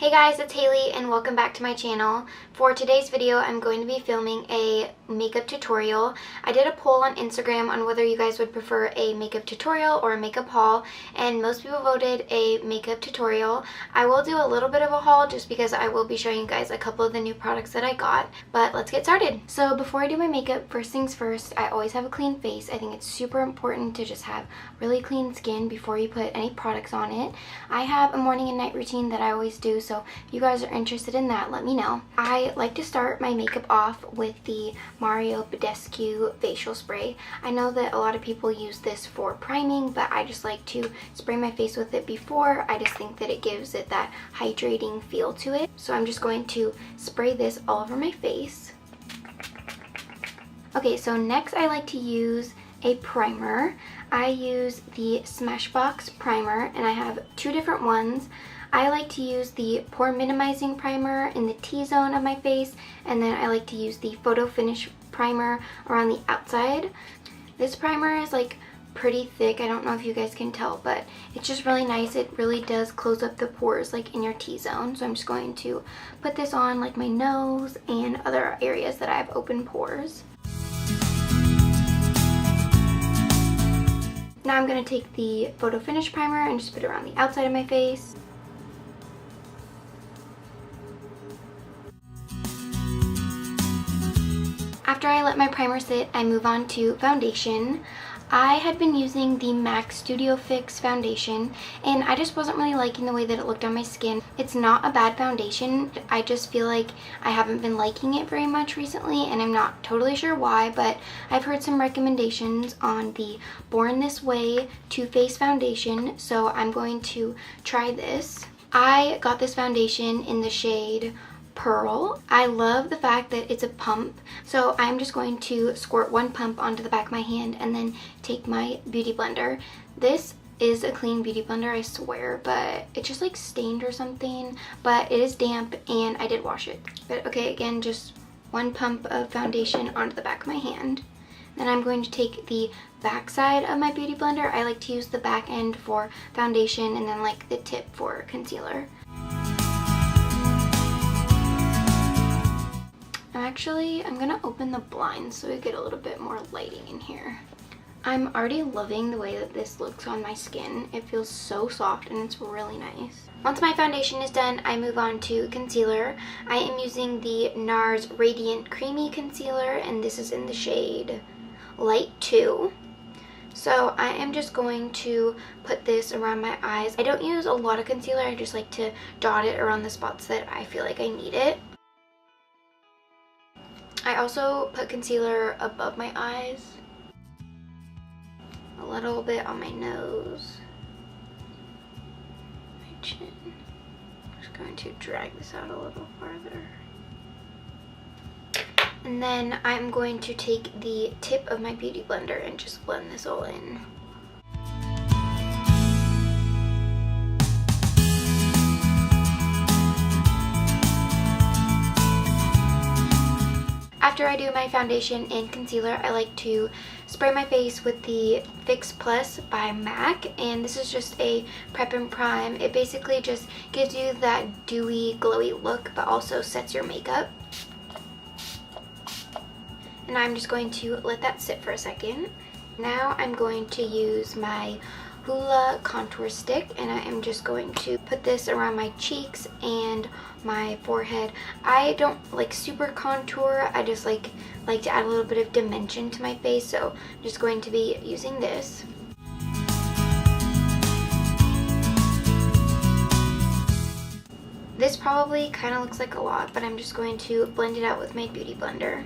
Hey guys, it's Haley and welcome back to my channel. For today's video, I'm going to be filming a makeup tutorial. I did a poll on Instagram on whether you guys would prefer a makeup tutorial or a makeup haul, and most people voted a makeup tutorial. I will do a little bit of a haul just because I will be showing you guys a couple of the new products that I got, but let's get started. So before I do my makeup, first things first, I always have a clean face. I think it's super important to just have really clean skin before you put any products on it. I have a morning and night routine that I always do, so if you guys are interested in that, let me know. I like to start my makeup off with the Badescu facial spray. I know that a lot of people use this for priming, but I just like to spray my face with it before. I just think that it gives it that hydrating feel to it. So I'm just going to spray this all over my face. Okay, so next I like to use a primer. I use the Smashbox primer, and I have two different ones. I like to use the Pore Minimizing Primer in the T-zone of my face, and then I like to use the Photofinish primer around the outside. This primer is like pretty thick. I don't know if you guys can tell, but it's just really nice. It really does close up the pores like in your T-zone. So I'm just going to put this on like my nose and other areas that I have open pores. Now I'm going to take the Photofinish primer and just put it around the outside of my face. After I let my primer sit, I move on to foundation. I had been using the MAC Studio Fix foundation, and I just wasn't really liking the way that it looked on my skin. It's not a bad foundation. I just feel like I haven't been liking it very much recently, and I'm not totally sure why, but I've heard some recommendations on the Born This Way Too Faced foundation, so I'm going to try this. I got this foundation in the shade Pearl. I love the fact that it's a pump, so I'm just going to squirt one pump onto the back of my hand and then take my beauty blender. This is a clean beauty blender, I swear, but it's just like stained or something, but it is damp and I did wash it. But okay, again, just one pump of foundation onto the back of my hand. Then I'm going to take the back side of my beauty blender. I like to use the back end for foundation and then like the tip for concealer. I'm gonna open the blinds so we get a little bit more lighting in here. I'm already loving the way that this looks on my skin. It feels so soft and it's really nice. Once my foundation is done, I move on to concealer. I am using the Nars Radiant Creamy Concealer, and this is in the shade Light 2. So I am just going to put this around my eyes. I don't use a lot of concealer, I just like to dot it around the spots that I feel like I need it. I also put concealer above my eyes, a little bit on my nose, my chin. I'm just going to drag this out a little farther. And then I'm going to take the tip of my beauty blender and just blend this all in. After I do my foundation and concealer, I like to spray my face with the Fix Plus by MAC, and this is just a prep and prime. It basically just gives you that dewy, glowy look, but also sets your makeup. And I'm just going to let that sit for a second. Now I'm going to use my Hoola contour stick, and I am just going to put this around my cheeks and my forehead. I don't like super contour, I just like to add a little bit of dimension to my face, so I'm just going to be using this. This probably kind of looks like a lot, but I'm just going to blend it out with my beauty blender.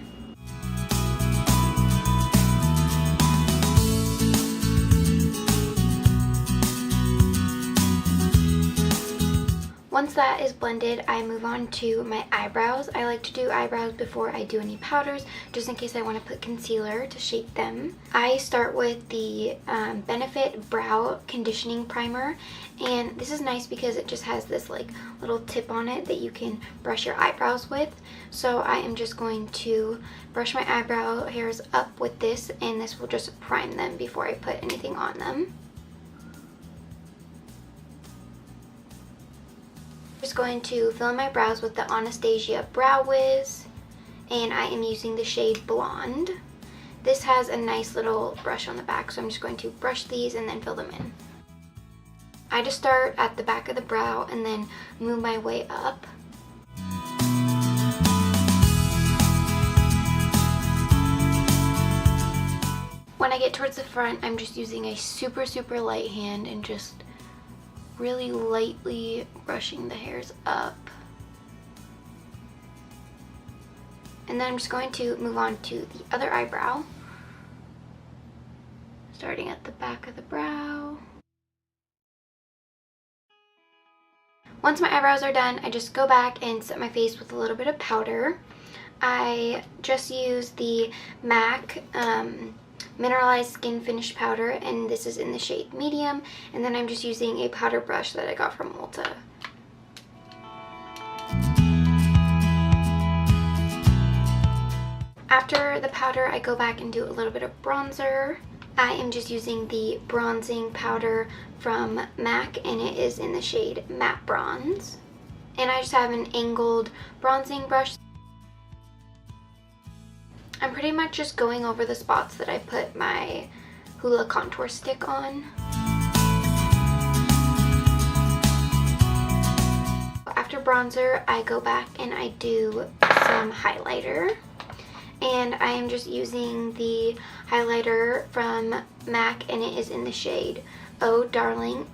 Once that is blended, I move on to my eyebrows. I like to do eyebrows before I do any powders, just in case I want to put concealer to shape them. I start with the Benefit Brow Conditioning Primer, and this is nice because it just has this like little tip on it that you can brush your eyebrows with. So I am just going to brush my eyebrow hairs up with this, and this will just prime them before I put anything on them. just going to fill in my brows with the Anastasia Brow Wiz, and I am using the shade Blonde. This has a nice little brush on the back, so I'm just going to brush these and then fill them in. I just start at the back of the brow and then move my way up. When I get towards the front, I'm just using a super light hand and just really lightly brushing the hairs up. And then I'm just going to move on to the other eyebrow, starting at the back of the brow. Once my eyebrows are done, I just go back and set my face with a little bit of powder. I just use the MAC Mineralize Skinfinish powder, and this is in the shade Medium, and then I'm just using a powder brush that I got from Ulta. After the powder, I go back and do a little bit of bronzer. I am just using the bronzing powder from MAC, and it is in the shade Matte Bronze. And I just have an angled bronzing brush. I'm pretty much just going over the spots that I put my Hoola contour stick on. After bronzer, I go back and I do some highlighter. And I am just using the highlighter from MAC, and it is in the shade Oh Darling.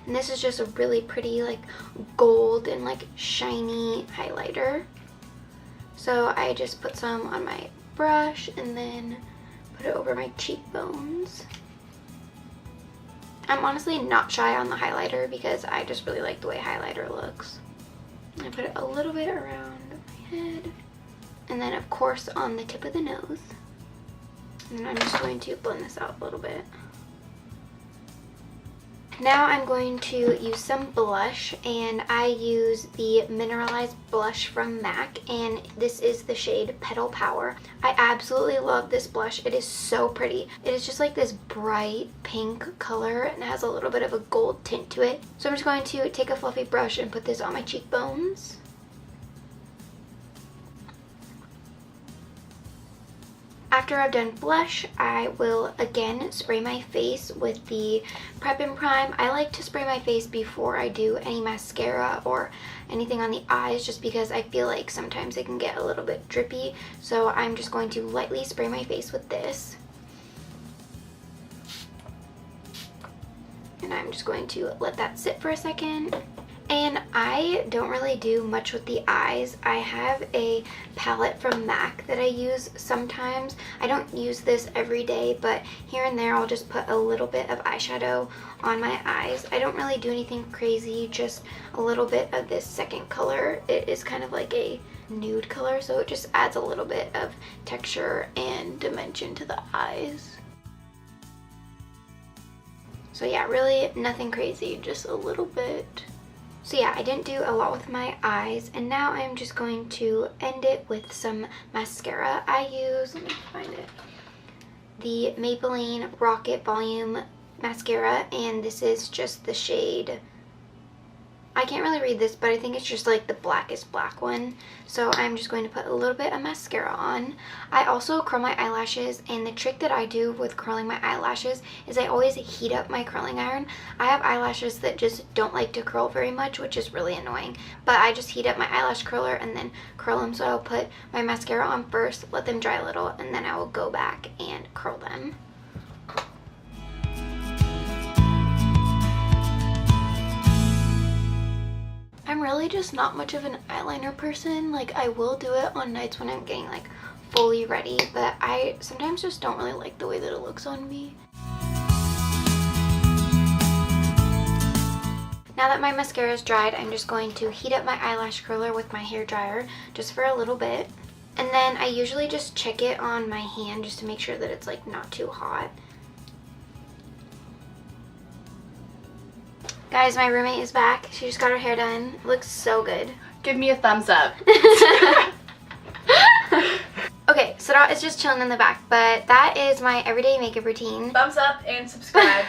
And this is just a really pretty like gold and like shiny highlighter. So I just put some on my brush and then put it over my cheekbones. I'm honestly not shy on the highlighter because I just really like the way highlighter looks. I put it a little bit around my head. And then, of course, on the tip of the nose. And then I'm just going to blend this out a little bit. Now I'm going to use some blush, and I use the Mineralize blush from MAC, and this is the shade Petal Power. I absolutely love this blush. It is so pretty. It is just like this bright pink color, and it has a little bit of a gold tint to it. So I'm just going to take a fluffy brush and put this on my cheekbones. After I've done blush, I will again spray my face with the Prep and Prime. I like to spray my face before I do any mascara or anything on the eyes, just because I feel like sometimes it can get a little bit drippy. So I'm just going to lightly spray my face with this. And I'm just going to let that sit for a second. And I don't really do much with the eyes. I have a palette from MAC that I use sometimes. I don't use this every day, but here and there I'll just put a little bit of eyeshadow on my eyes. I don't really do anything crazy, just a little bit of this second color. It is kind of like a nude color, so it just adds a little bit of texture and dimension to the eyes. So yeah, really nothing crazy, just a little bit. So yeah, I didn't do a lot with my eyes, and now I'm just going to end it with some mascara. I use, let me find it, the Maybelline Rocket Volume Mascara, and this is just the shade, I can't really read this, but I think it's just like the blackest black one. So I'm just going to put a little bit of mascara on. I also curl my eyelashes, and the trick that I do with curling my eyelashes is I always heat up my curling iron. I have eyelashes that just don't like to curl very much, which is really annoying, but I just heat up my eyelash curler and then curl them. So I'll put my mascara on first, let them dry a little, and then I will go back and curl them. I'm really just not much of an eyeliner person. Like, I will do it on nights when I'm getting like fully ready, but I sometimes just don't really like the way that it looks on me. Now that my mascara is dried, I'm just going to heat up my eyelash curler with my hair dryer just for a little bit. And then I usually just check it on my hand just to make sure that it's like not too hot. Guys, my roommate is back. She just got her hair done. It looks so good. Give me a thumbs up. Okay, Sarah is just chilling in the back, but that is my everyday makeup routine. Thumbs up and subscribe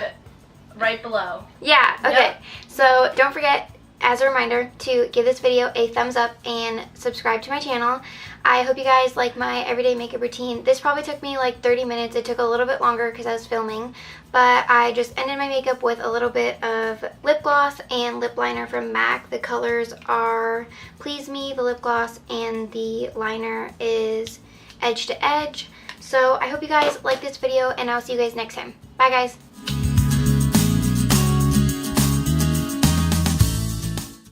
right below. Yeah, okay. Yep. So don't forget as a reminder to give this video a thumbs up and subscribe to my channel. I hope you guys like my everyday makeup routine. This probably took me like 30 minutes. It took a little bit longer because I was filming, but I just ended my makeup with a little bit of lip gloss and lip liner from MAC. The colors are Please Me, the lip gloss, and the liner is Edge to Edge. So I hope you guys like this video, and I'll see you guys next time. Bye guys!